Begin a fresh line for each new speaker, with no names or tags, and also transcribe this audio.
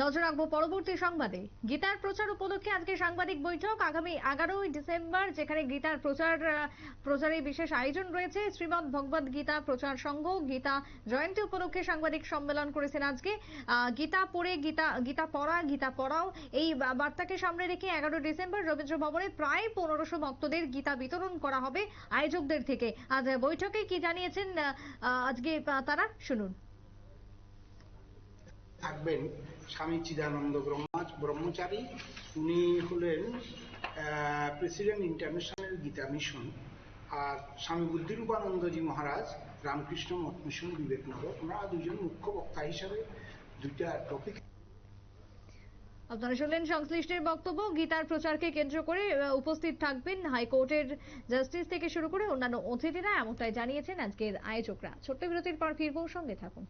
নজর রাখবো পরবর্তী সংবাদে। গীতার প্রচার উপলক্ষে আজকে সাংবাদিক বৈঠক আগামী 11ই ডিসেম্বর, যেখানে গীতার প্রচারে বিশেষ আয়োজন রয়েছে। শ্রীমদ্ ভগবদ গীতা প্রচার সংঘ গীতা জয়ন্তী উপলক্ষে সাংবাদিক সম্মেলন করেছেন আজকে। গীতা পড়ে গীতা পড়া, গীতা পড়াও, এই বার্তাকে সামনে রেখে 11 ডিসেম্বর রবীন্দ্র ভবনে প্রায় 1500 ভক্তদের গীতা বিতরণ করা হবে আয়োজকদের থেকে। আজ বৈঠকে কি জানিয়েছেন আজকে তারা, শুনুন।
থাকবেন স্বামী চিদানন্দ ব্রহ্মচারী, উনি হলেন প্রেসিডেন্ট ইন্টারন্যাশনাল গীতা মিশন। আর স্বামী বুদ্ধিরূপানন্দজি মহারাজ রামকৃষ্ণ মঠ মিশন বিবেকনগর, ওনারা দুজন মুখ্য বক্তা হিসাবে দুইটা টপিক।
আপনারা শুনলেন সংশ্লিষ্টের বক্তব্য। গীতার প্রচারকে কেন্দ্র করে উপস্থিত থাকবেন হাইকোর্টের জাস্টিস থেকে শুরু করে অন্যান্য অতিথিরা, এমনটাই জানিয়েছেন আজকের আয়োজকরা। ছোট্ট বিরতির পর ফিরবো, সঙ্গে থাকুন।